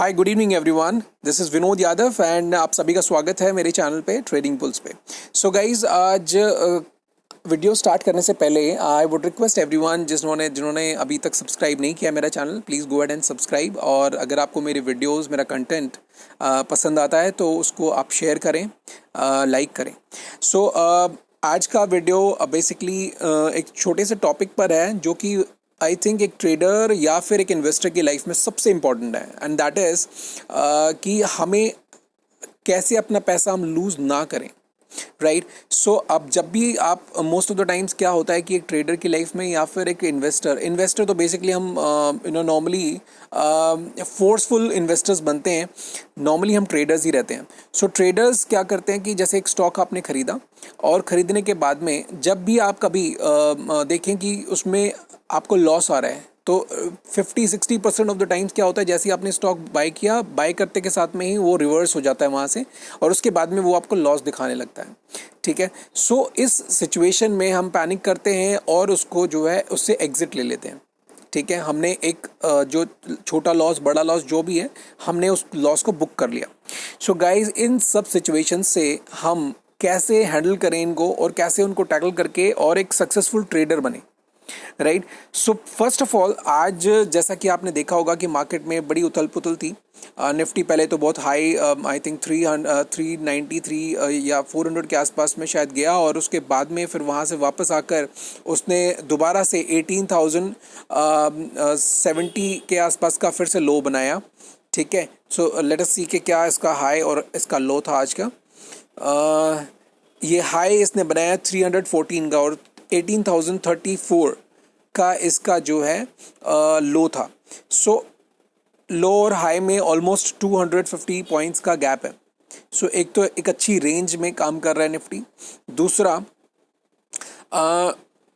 Hi good evening everyone, this is Vinod Yadav and आप सभी का स्वागत है मेरे चैनल पे ट्रेडिंग पुल्स पे। सो गाइज आज वीडियो स्टार्ट करने से पहले आई वुड रिक्वेस्ट एवरीवन जिन्होंने जिन्होंने अभी तक सब्सक्राइब नहीं किया मेरा channel, please go ahead and subscribe. और अगर आपको मेरे वीडियोस मेरा कंटेंट पसंद आता है तो उसको आप शेयर करें, लाइक करें। सो आज का वीडियो बेसिकली एक छोटे से टॉपिक पर है जो कि आई थिंक एक ट्रेडर या फिर एक इन्वेस्टर की लाइफ में सबसे इम्पॉर्टेंट है, एंड दैट इज़ कि हमें कैसे अपना पैसा हम लूज़ ना करें, राइट। सो अब जब भी आप मोस्ट ऑफ द टाइम्स क्या होता है कि एक ट्रेडर की लाइफ में या फिर एक इन्वेस्टर तो बेसिकली हम नॉर्मली फोर्सफुल इन्वेस्टर्स बनते हैं, नॉर्मली हम ट्रेडर्स ही रहते हैं। सो ट्रेडर्स क्या करते हैं कि जैसे एक स्टॉक आपने खरीदा और ख़रीदने के बाद में जब भी आप कभी देखें कि उसमें आपको लॉस आ रहा है तो 50-60% ऑफ द टाइम्स क्या होता है, जैसे ही आपने स्टॉक बाय किया, बाय करते के साथ में ही वो रिवर्स हो जाता है वहाँ से और उसके बाद में वो आपको लॉस दिखाने लगता है, ठीक है। सो इस सिचुएशन में हम पैनिक करते हैं और उसको जो है उससे एग्जिट ले लेते हैं, ठीक है। हमने एक जो छोटा लॉस बड़ा लॉस जो भी है हमने उस लॉस को बुक कर लिया। सो गाइज इन सब सिचुएशन से हम कैसे हैंडल करें इनको और कैसे उनको टैकल करके और एक सक्सेसफुल ट्रेडर बने, right. So first of all आज जैसा कि आपने देखा होगा कि मार्केट में बड़ी उथल पुथल थी। निफ्टी पहले तो बहुत हाई, आई थिंक 393 या 400 के आसपास में शायद गया और उसके बाद में फिर वहाँ से वापस आकर उसने दोबारा से 18,070 के आसपास का फिर से लो बनाया, ठीक है। सो लेट अस सी कि क्या इसका हाई और इसका लो था आज का। ये हाई इसने बनाया 314 का और 18,034 का इसका जो है लो था। सो लो और हाई में ऑलमोस्ट 250 पॉइंट्स का गैप है। सो एक तो एक अच्छी रेंज में काम कर रहा है निफ्टी। दूसरा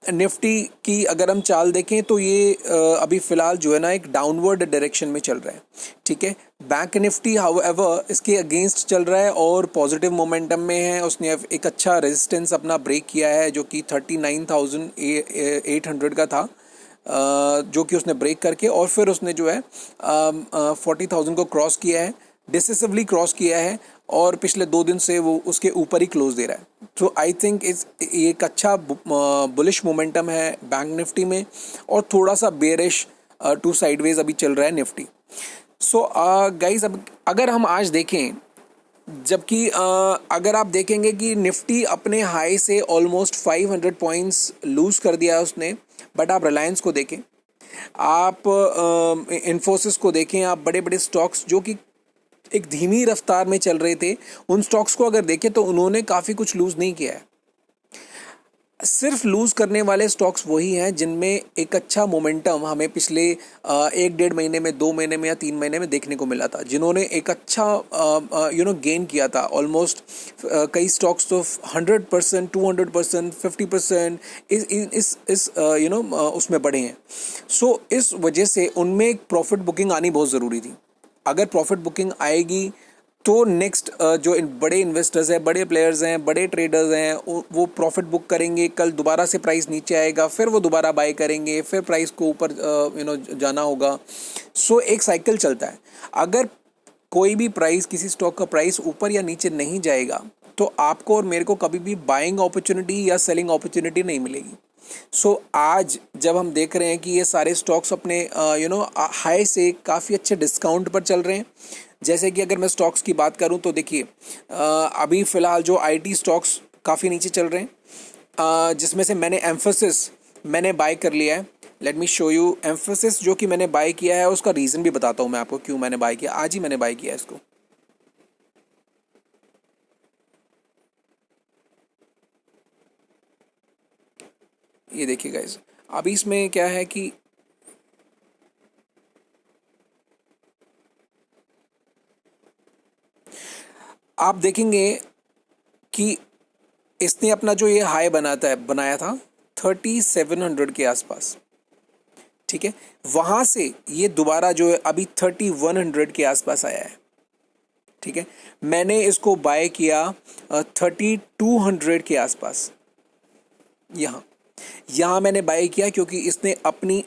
निफ्टी की अगर हम चाल देखें तो ये अभी फ़िलहाल जो है ना एक डाउनवर्ड डायरेक्शन में चल रहा है, ठीक है। बैंक निफ्टी हाउएवर इसके अगेंस्ट चल रहा है और पॉजिटिव मोमेंटम में है। उसने एक अच्छा रेजिस्टेंस अपना ब्रेक किया है जो कि 39,800 का था, जो कि उसने ब्रेक करके और फिर उसने जो है 40,000 को क्रॉस किया है, डिसिसिवली क्रॉस किया है और पिछले 2 दिन से वो उसके ऊपर ही क्लोज दे रहा है। तो आई थिंक ये एक अच्छा बुलिश मोमेंटम है बैंक निफ्टी में और थोड़ा सा बेरिश टू साइडवेज अभी चल रहा है निफ्टी। सो गाइज अब अगर हम आज देखें, जबकि अगर आप देखेंगे कि निफ्टी अपने हाई से ऑलमोस्ट 500 पॉइंट्स लूज़ कर दिया है उसने, बट आप रिलायंस को देखें, आप इन्फोसिस को देखें, आप बड़े बड़े स्टॉक्स जो कि एक धीमी रफ्तार में चल रहे थे उन स्टॉक्स को अगर देखें तो उन्होंने काफ़ी कुछ लूज़ नहीं किया है। सिर्फ लूज़ करने वाले स्टॉक्स वही हैं जिनमें एक अच्छा मोमेंटम हमें पिछले 1-1.5 महीने में, 2 महीने में या 3 महीने में देखने को मिला था, जिन्होंने एक अच्छा गेन किया था। ऑलमोस्ट कई स्टॉक्स तो 100%, 200%, 50% इस उसमें बढ़े हैं। सो इस वजह से उनमें एक प्रॉफिट बुकिंग आनी बहुत ज़रूरी थी। अगर प्रॉफिट बुकिंग आएगी तो नेक्स्ट जो बड़े इन्वेस्टर्स हैं, बड़े प्लेयर्स हैं, बड़े ट्रेडर्स हैं, वो प्रॉफिट बुक करेंगे। कल दोबारा से प्राइस नीचे आएगा, फिर वो दोबारा बाय करेंगे, फिर प्राइस को ऊपर जाना होगा। सो एक साइकिल चलता है। अगर कोई भी प्राइस, किसी स्टॉक का प्राइस ऊपर या नीचे नहीं जाएगा तो आपको और मेरे को कभी भी बाइंग अपॉर्चुनिटी या सेलिंग अपॉर्चुनिटी नहीं मिलेगी। सो आज जब हम देख रहे हैं कि ये सारे स्टॉक्स अपने हाई से काफ़ी अच्छे डिस्काउंट पर चल रहे हैं, जैसे कि अगर मैं स्टॉक्स की बात करूं तो देखिए अभी फ़िलहाल जो आईटी स्टॉक्स काफ़ी नीचे चल रहे हैं, जिसमें से मैंने एम्फोसिस मैंने बाय कर लिया है। Let me show you emphasis जो कि मैंने बाय किया है, उसका रीज़न भी बताता हूँ मैं आपको क्यों मैंने बाय किया। आज ही मैंने बाय किया है इसको। ये देखिए गाइस, अभी इसमें क्या है कि आप देखेंगे कि इसने अपना जो ये हाई बनाया था 3700 के आसपास, ठीक है। वहाँ से ये दोबारा जो है अभी 3100 के आसपास आया है, ठीक है। मैंने इसको बाय किया 3200 के आसपास। यहाँ मैंने बाय किया क्योंकि इसने अपनी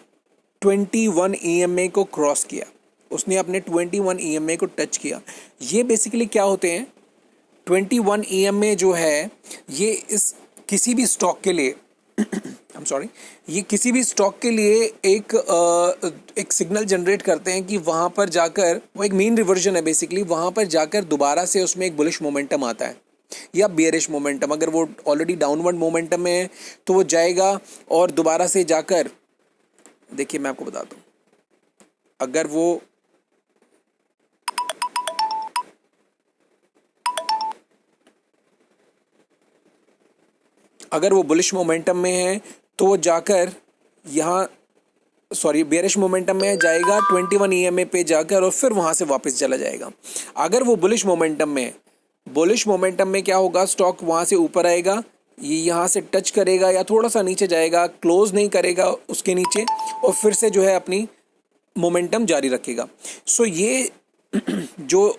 21 EMA को क्रॉस किया, उसने अपने 21 EMA को टच किया। ये बेसिकली क्या होते हैं, 21 EMA जो है ये इस किसी भी स्टॉक के लिए आई एम सॉरी, ये किसी भी स्टॉक के लिए एक सिग्नल जनरेट करते हैं कि वहाँ पर जाकर, वो एक मीन रिवर्जन है बेसिकली, वहाँ पर जाकर दोबारा से उसमें एक बुलिश मोमेंटम आता है या बेयरिश मोमेंटम। अगर वो ऑलरेडी डाउनवर्ड मोमेंटम में है तो वो जाएगा और दोबारा से जाकर, देखिए मैं आपको बताता हूँ, अगर वो बुलिश मोमेंटम में है तो वो जाकर यहाँ, सॉरी बेयरिश मोमेंटम में जाएगा 21 EMA पे जाकर और फिर वहाँ से वापस चला जाएगा। अगर वो बुलिश मोमेंटम में, बुलिश मोमेंटम में क्या होगा, स्टॉक वहाँ से ऊपर आएगा, ये यहाँ से टच करेगा या थोड़ा सा नीचे जाएगा, क्लोज नहीं करेगा उसके नीचे, और फिर से जो है अपनी मोमेंटम जारी रखेगा। सो ये जो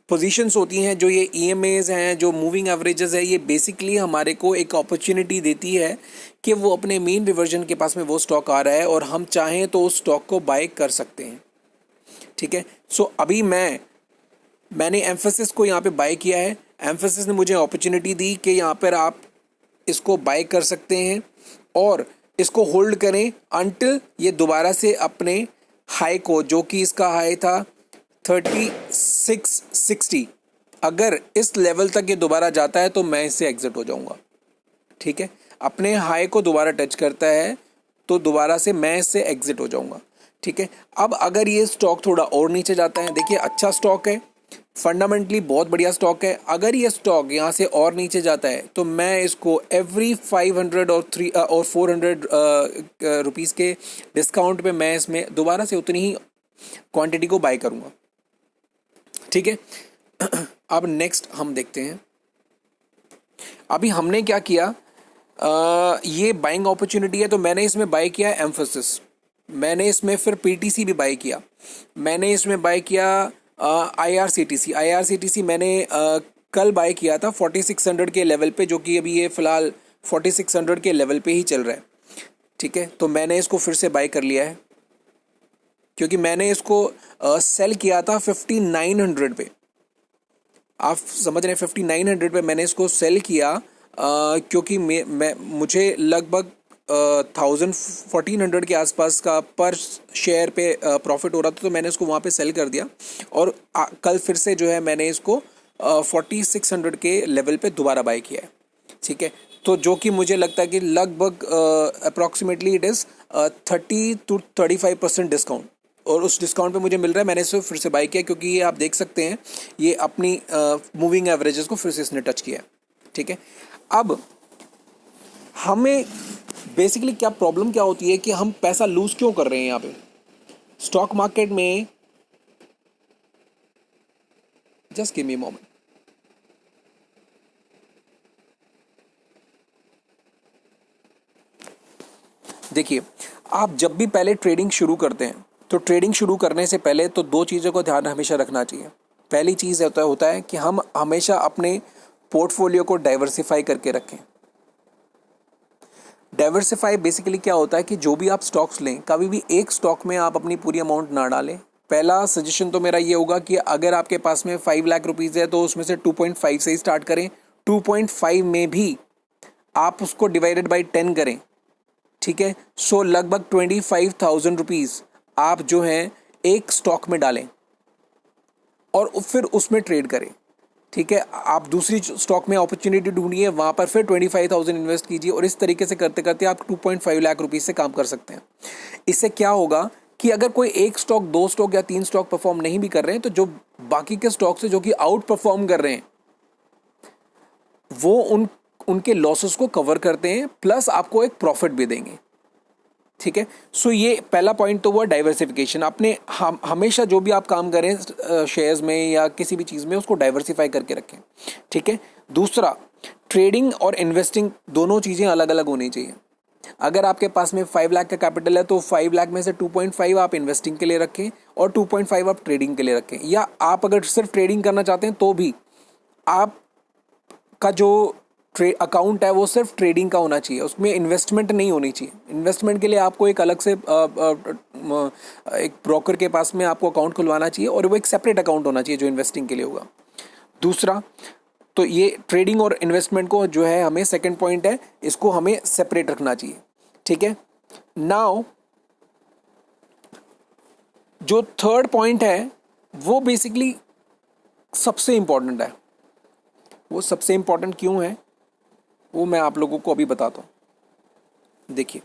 पोजीशंस होती हैं, जो ये EMAs हैं, जो मूविंग एवरेजेस है, ये बेसिकली हमारे को एक अपॉर्चुनिटी देती है कि वो अपने मीन रिवर्जन के पास में वो स्टॉक आ रहा है और हम चाहें तो उस स्टॉक को बाय कर सकते हैं। ठीक है, सो अभी मैंने एम्फेसिस को यहाँ पे बाय किया है। एम्फेसिस ने मुझे अपॉर्चुनिटी दी कि यहाँ पर आप इसको बाय कर सकते हैं और इसको होल्ड करें अंटिल ये दोबारा से अपने हाई को, जो कि इसका हाई था 3660, अगर इस लेवल तक ये दोबारा जाता है तो मैं इससे एग्जिट हो जाऊंगा। ठीक है, अपने हाई को दोबारा टच करता है तो दोबारा से मैं इससे एग्जिट हो जाऊंगा। ठीक है, अब अगर ये स्टॉक थोड़ा और नीचे जाता है, देखिए अच्छा स्टॉक है, फंडामेंटली बहुत बढ़िया स्टॉक है, अगर ये स्टॉक यहाँ से और नीचे जाता है तो मैं इसको एवरी 500 और 400 रुपीज़ के डिस्काउंट पे मैं इसमें दोबारा से उतनी ही क्वांटिटी को बाय करूँगा। ठीक है, अब नेक्स्ट हम देखते हैं, अभी हमने क्या किया, ये बाइंग अपॉर्चुनिटी है तो मैंने इसमें बाय किया एम्फेसिस, मैंने इसमें फिर PTC भी बाय किया, मैंने इसमें बाय किया IRCTC मैंने कल बाय किया था 4600 के लेवल पे, जो कि अभी ये फ़िलहाल 4600 के लेवल पे ही चल रहा है। ठीक है, तो मैंने इसको फिर से बाय कर लिया है क्योंकि मैंने इसको सेल किया था 5900 पे, आप समझ रहे हैं, 5900 पे मैंने इसको सेल किया क्योंकि मुझे लगभग 1400 के आसपास का पर शेयर पे प्रॉफिट हो रहा था, तो मैंने इसको वहाँ पे सेल कर दिया और कल फिर से जो है मैंने इसको 4600 के लेवल पे दोबारा बाय किया है। ठीक है, तो जो कि मुझे लगता है कि लगभग approximately it is 30 to 35% discount, और उस डिस्काउंट पे मुझे मिल रहा है। मैंने इसको फिर से बाय किया क्योंकि ये आप देख सकते हैं ये अपनी मूविंग एवरेजेस को फिर से इसने टच किया है। ठीक है, अब हमें बेसिकली क्या प्रॉब्लम क्या होती है कि हम पैसा लूज क्यों कर रहे हैं यहाँ पे स्टॉक मार्केट में। Just give me a moment. देखिए, आप जब भी पहले ट्रेडिंग शुरू करते हैं तो ट्रेडिंग शुरू करने से पहले तो दो चीज़ों को ध्यान हमेशा रखना चाहिए। पहली चीज़ होता है कि हम हमेशा अपने पोर्टफोलियो को डाइवर्सिफाई करके रखें। डाइवर्सिफाई बेसिकली क्या होता है कि जो भी आप स्टॉक्स लें, कभी भी एक स्टॉक में आप अपनी पूरी अमाउंट ना डालें। पहला सजेशन तो मेरा ये होगा कि अगर आपके पास में 5 लाख रुपीज़ है तो उसमें से 2.5 से ही स्टार्ट करें। 2.5 में भी आप उसको डिवाइडेड बाई 10 करें। ठीक है, सो लगभग 25,000 रुपीज़ आप जो हैं एक स्टॉक में डालें और फिर उसमें ट्रेड करें। ठीक है, आप दूसरी स्टॉक में अपॉर्चुनिटी ढूंढिए, वहाँ पर फिर 25,000 इन्वेस्ट कीजिए और इस तरीके से करते करते आप 2.5 लाख रुपीज़ से काम कर सकते हैं। इससे क्या होगा कि अगर कोई एक स्टॉक, दो स्टॉक या तीन स्टॉक परफॉर्म नहीं भी कर रहे हैं तो जो बाकी के स्टॉक्स है जो कि आउट परफॉर्म कर रहे हैं वो उनके लॉसेस को कवर करते हैं, प्लस आपको एक प्रॉफिट भी देंगे। ठीक है, सो ये पहला पॉइंट तो हुआ डाइवर्सिफिकेशन। अपने हमेशा जो भी आप काम करें शेयर्स में या किसी भी चीज़ में, उसको डाइवर्सिफाई करके रखें। ठीक है, दूसरा, ट्रेडिंग और इन्वेस्टिंग दोनों चीज़ें अलग अलग होनी चाहिए। अगर आपके पास में 5 लाख का कैपिटल है तो 5 लाख में से 2.5 आप इन्वेस्टिंग के लिए रखें और 2.5 आप ट्रेडिंग के लिए रखें। या आप अगर सिर्फ ट्रेडिंग करना चाहते हैं तो भी आप का जो अकाउंट है वो सिर्फ ट्रेडिंग का होना चाहिए, उसमें इन्वेस्टमेंट नहीं होनी चाहिए। इन्वेस्टमेंट के लिए आपको एक अलग से एक ब्रोकर के पास में आपको अकाउंट खुलवाना चाहिए और वो एक सेपरेट अकाउंट होना चाहिए जो इन्वेस्टिंग के लिए होगा। दूसरा, तो ये ट्रेडिंग और इन्वेस्टमेंट को जो है हमें सेकंड पॉइंट है, इसको हमें सेपरेट रखना चाहिए, ठीक है। नाउ जो थर्ड पॉइंट है वो बेसिकली सबसे इंपॉर्टेंट है। वो सबसे इंपॉर्टेंट क्यों है वो मैं आप लोगों को अभी बताता हूँ। देखिए,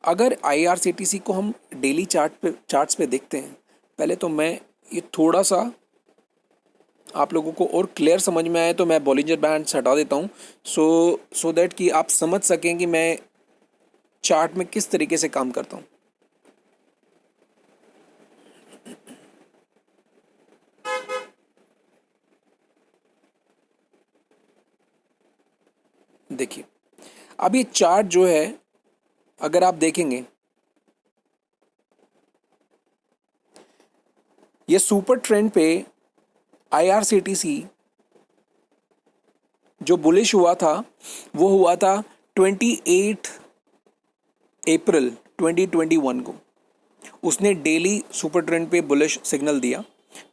अगर IRCTC को हम डेली चार्ट्स पे देखते हैं, पहले तो मैं ये थोड़ा सा आप लोगों को और क्लियर समझ में आए तो मैं बॉलिंजर बैंड्स हटा देता हूँ, सो दैट कि आप समझ सकें कि मैं चार्ट में किस तरीके से काम करता हूँ। देखिए, अब ये चार्ट जो है अगर आप देखेंगे, ये सुपर ट्रेंड पे IRCTC जो बुलिश हुआ था वो हुआ था 28 अप्रैल 2021 को। उसने डेली सुपर ट्रेंड पे बुलिश सिग्नल दिया,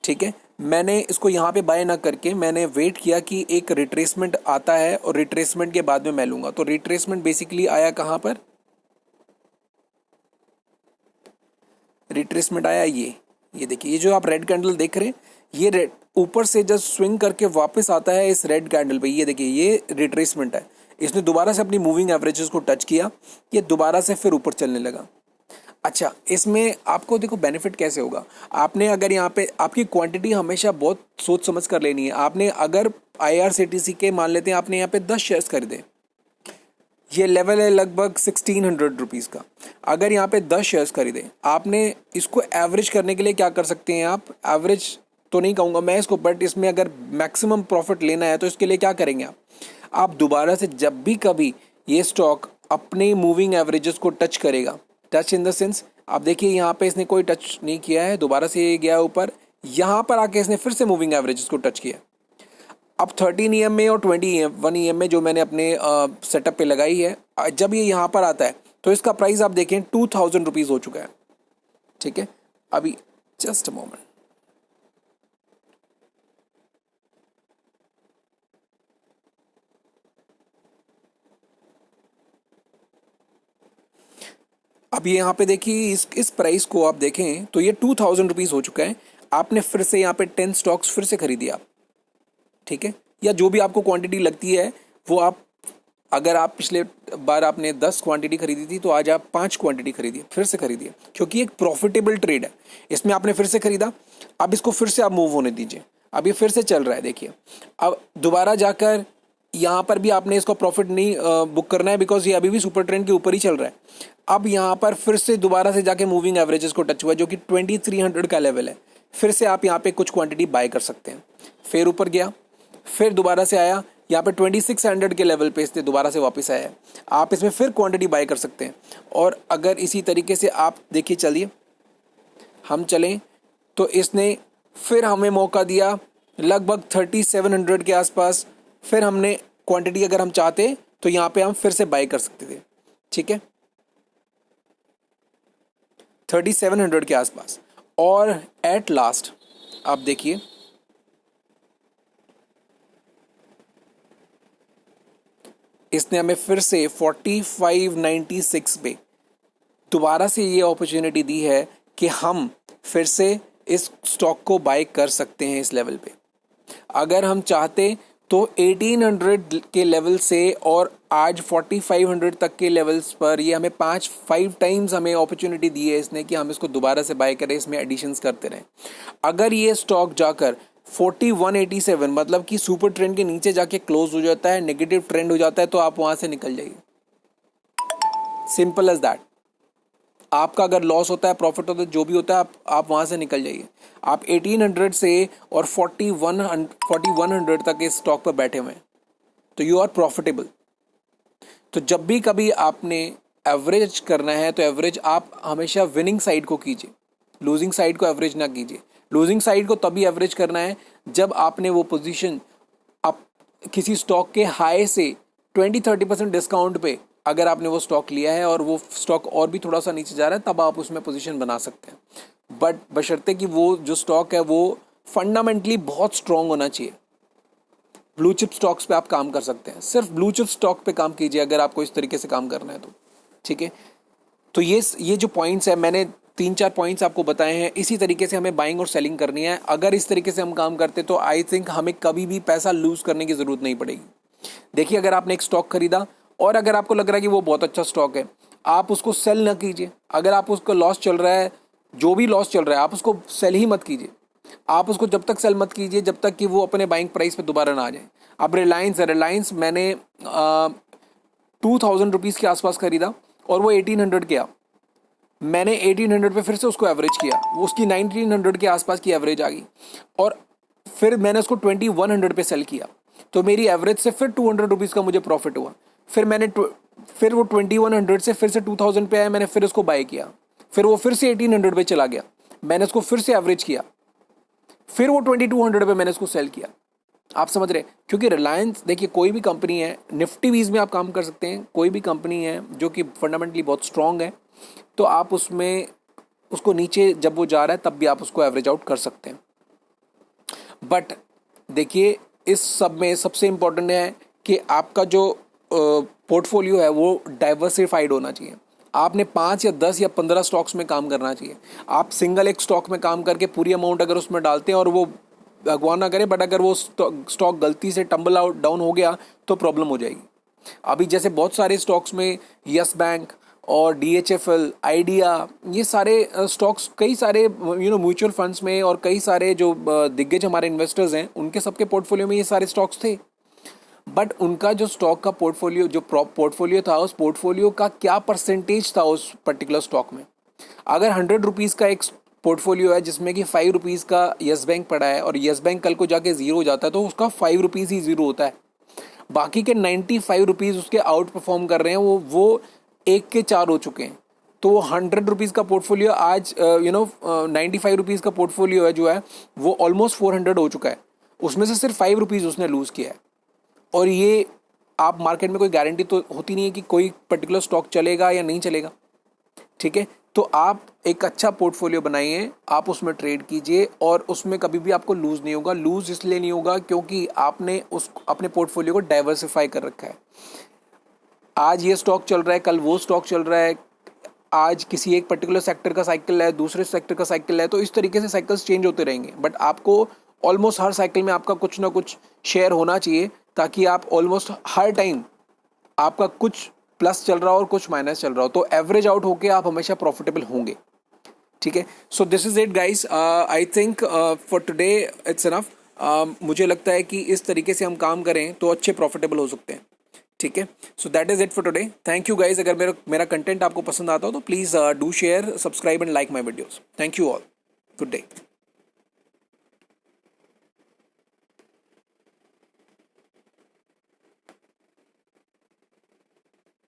ठीक है। मैंने इसको यहाँ पे बाय ना करके मैंने वेट किया कि एक रिट्रेसमेंट आता है और रिट्रेसमेंट के बाद में मैं लूँगा। तो रिट्रेसमेंट बेसिकली आया कहाँ पर, रिट्रेसमेंट आया ये देखिए, ये जो आप रेड कैंडल देख रहे हैं, ये रेड ऊपर से जब स्विंग करके वापस आता है इस रेड कैंडल पे, ये देखिए ये रिट्रेसमेंट है। इसने दोबारा से अपनी मूविंग एवरेजेस को टच किया, ये दोबारा से फिर ऊपर चलने लगा। अच्छा, इसमें आपको देखो बेनिफिट कैसे होगा। आपने अगर यहाँ पे आपकी क्वांटिटी हमेशा बहुत सोच समझ कर लेनी है। आपने अगर IRCTC के मान लेते हैं आपने यहाँ पे 10 शेयर्स खरीदे, ये लेवल है लगभग 1600 रुपीज़ का। अगर यहाँ पे 10 शेयर्स खरीदे आपने, इसको एवरेज करने के लिए क्या कर सकते हैं आप, एवरेज तो नहीं कहूँगा मैं इसको, बट इसमें अगर मैक्सिमम प्रॉफिट लेना है तो इसके लिए क्या करेंगे आप दोबारा से जब भी कभी ये स्टॉक अपने मूविंग एवरेजेस को टच करेगा, टच इन द सेंस आप देखिए यहाँ पे इसने कोई टच नहीं किया है, दोबारा से ये गया ऊपर, यहाँ पर आके इसने फिर से मूविंग एवरेजेस को टच किया। अब 13 EMA और 21 EMA जो मैंने अपने सेटअप पे लगाई है, जब ये यहाँ पर आता है तो इसका प्राइस आप देखें 2000 रुपीज़ हो चुका है, ठीक है। अभी जस्ट अ मोमेंट, अब ये यहाँ पे देखिए इस प्राइस को आप देखें तो ये 2000 रुपीज़ हो चुका है। आपने फिर से यहाँ पे 10 स्टॉक्स फिर से खरीदी आप, ठीक है, या जो भी आपको क्वांटिटी लगती है वो आप, अगर आप पिछले बार आपने 10 क्वांटिटी खरीदी थी तो आज आप 5 क्वांटिटी खरीदिए, फिर से खरीदिए, क्योंकि एक प्रॉफिटेबल ट्रेड है। इसमें आपने फिर से खरीदा, अब इसको फिर से आप मूव होने दीजिए। अब ये फिर से चल रहा है, देखिए अब दोबारा जाकर यहाँ पर भी आपने इसको प्रॉफिट नहीं बुक करना है, बिकॉज ये अभी भी सुपर ट्रेंड के ऊपर ही चल रहा है। अब यहाँ पर फिर से दोबारा से जाके मूविंग एवरेजेस को टच हुआ जो कि 2300 का लेवल है। फिर से आप यहाँ पे कुछ क्वांटिटी बाय कर सकते हैं। फिर ऊपर गया, फिर दोबारा से आया, यहाँ पे 2600 के लेवल पे इसने दोबारा से वापस आया है। आप इसमें फिर क्वांटिटी बाय कर सकते हैं। और अगर इसी तरीके से आप देखिए, चलिए हम चलें तो इसने फिर हमें मौका दिया लगभग 3700 के आसपास। फिर हमने क्वांटिटी अगर हम चाहते तो यहाँ पे हम फिर से बाय कर सकते थे, ठीक है, 3700 के आसपास। और एट लास्ट आप देखिए इसने हमें फिर से 4596 पे दोबारा से ये अपॉर्चुनिटी दी है कि हम फिर से इस स्टॉक को बाय कर सकते हैं इस लेवल पे। अगर हम चाहते तो 1800 के लेवल से और आज 4500 तक के लेवल्स पर ये हमें 5 टाइम्स हमें अपॉर्चुनिटी दी है इसने कि हम इसको दोबारा से बाय करें, इसमें एडिशंस करते रहें। अगर ये स्टॉक जाकर 4187 मतलब कि सुपर ट्रेंड के नीचे जाके क्लोज हो जाता है, नेगेटिव ट्रेंड हो जाता है, तो आप वहां से निकल जाइए, सिंपल एज दैट। आपका अगर लॉस होता है, प्रॉफिट होता है, जो भी होता है, आप वहां से निकल जाइए। आप 1800 से और 4100 तक इस स्टॉक पर बैठे हुए हैं तो यू आर प्रॉफिटेबल। तो जब भी कभी आपने एवरेज करना है तो एवरेज आप हमेशा विनिंग साइड को कीजिए, लूजिंग साइड को एवरेज ना कीजिए। लूजिंग साइड को तभी एवरेज करना है जब आपने वो पोजीशन आप किसी स्टॉक के हाई से 20-30% डिस्काउंट पे अगर आपने वो स्टॉक लिया है और वो स्टॉक और भी थोड़ा सा नीचे जा रहा है, तब आप उसमें पोजीशन बना सकते हैं। बट बशर्ते कि वो जो स्टॉक है वो फंडामेंटली बहुत स्ट्रांग होना चाहिए। ब्लू चिप स्टॉक्स पे आप काम कर सकते हैं, सिर्फ ब्लू चिप स्टॉक पे काम कीजिए अगर आपको इस तरीके से काम करना है तो। ठीक है, तो ये जो पॉइंट्स है, मैंने 3-4 पॉइंट्स आपको बताए हैं, इसी तरीके से हमें बाइंग और सेलिंग करनी है। अगर इस तरीके से हम काम करते तो आई थिंक हमें कभी भी पैसा लूज करने की ज़रूरत नहीं पड़ेगी। देखिए, अगर आपने एक स्टॉक खरीदा और अगर आपको लग रहा है कि वो बहुत अच्छा स्टॉक है, आप उसको सेल ना कीजिए। अगर आप उसको लॉस चल रहा है, जो भी लॉस चल रहा है, आप उसको सेल ही मत कीजिए। आप उसको जब तक सेल मत कीजिए जब तक कि वो अपने बाइंग प्राइस पे दोबारा ना आ जाए। अब रिलायंस मैंने 2000 रुपीज़ के आसपास खरीदा और वो 1800 के आ, मैंने 1800 पे फिर से उसको एवरेज किया, वो उसकी 1900 के आसपास की एवरेज आ गई और फिर मैंने उसको 2100 पे सेल किया, तो मेरी एवरेज से फिर 200 रुपीज़ का मुझे प्रॉफिट हुआ। फिर वो 2100 से फिर से 2000 पे आया, मैंने फिर उसको बाय किया, फिर वो फिर से 1800 पे चला गया, मैंने उसको फिर से एवरेज किया, फिर वो 2200 पे मैंने उसको सेल किया। आप समझ रहे हैं? क्योंकि रिलायंस, देखिए, कोई भी कंपनी है, निफ्टी वीज में आप काम कर सकते हैं, कोई भी कंपनी है जो कि फंडामेंटली बहुत स्ट्रांग है, तो आप उसमें उसको नीचे जब वो जा रहा है तब भी आप उसको एवरेज आउट कर सकते हैं। बट देखिए, इस सब में सबसे इम्पोर्टेंट है कि आपका जो पोर्टफोलियो है वो डाइवर्सिफाइड होना चाहिए। आपने 5 या 10 या 15 स्टॉक्स में काम करना चाहिए। आप सिंगल एक स्टॉक में काम करके पूरी अमाउंट अगर उसमें डालते हैं और वो भगवान ना करे, बट अगर वो स्टॉक गलती से टम्बल आउट डाउन हो गया तो प्रॉब्लम हो जाएगी। अभी जैसे बहुत सारे स्टॉक्स में यस बैंक और DHFL, आइडिया, ये सारे स्टॉक्स, कई सारे म्यूचुअल फंड्स में और कई सारे जो दिग्गज हमारे इन्वेस्टर्स हैं उनके सबके पोर्टफोलियो में ये सारे स्टॉक्स थे। बट उनका जो स्टॉक का पोर्टफोलियो, जो पोर्टफोलियो था, उस पोर्टफोलियो का क्या परसेंटेज था उस पर्टिकुलर स्टॉक में। अगर 100 रुपीज़ का एक पोर्टफोलियो है जिसमें कि 5 रुपीज़ का यस बैंक पड़ा है और यस बैंक कल को जाके ज़ीरो हो जाता है तो उसका 5 रुपीज़ ही ज़ीरो होता है, बाकी के 95 रुपीज़ उसके आउट परफॉर्म कर रहे हैं, वो 1 के 4 हो चुके हैं। तो वो 100 रुपीज़ का पोर्टफोलियो आज 95 रुपीज़ का पोर्टफोलियो है जो है वो ऑलमोस्ट 400 हो चुका है, उसमें से सिर्फ 5 रुपीज़ उसने लूज़ किया है। और ये आप मार्केट में कोई गारंटी तो होती नहीं है कि कोई पर्टिकुलर स्टॉक चलेगा या नहीं चलेगा। ठीक है, तो आप एक अच्छा पोर्टफोलियो बनाइए, आप उसमें ट्रेड कीजिए और उसमें कभी भी आपको लूज़ नहीं होगा। लूज़ इसलिए नहीं होगा क्योंकि आपने अपने पोर्टफोलियो को डाइवर्सिफाई कर रखा है। आज ये स्टॉक चल रहा है, कल वो स्टॉक चल रहा है, आज किसी एक पर्टिकुलर सेक्टर का साइकिल है, दूसरे सेक्टर का साइकिल है, तो इस तरीके से साइकिल्स चेंज होते रहेंगे। बट आपको ऑलमोस्ट हर साइकिल में आपका कुछ ना कुछ शेयर होना चाहिए, ताकि आप ऑलमोस्ट हर टाइम आपका कुछ प्लस चल रहा हो और कुछ माइनस चल रहा हो, तो एवरेज आउट होके आप हमेशा प्रॉफिटेबल होंगे। ठीक है, so this is it guys, I think for today it's enough. मुझे लगता है कि इस तरीके से हम काम करें तो अच्छे प्रॉफिटेबल हो सकते हैं। ठीक है, so that is it for today. Thank you guys. अगर मेरा कंटेंट आपको पसंद आता हो तो please do share, subscribe and like my videos. Thank you all, good day.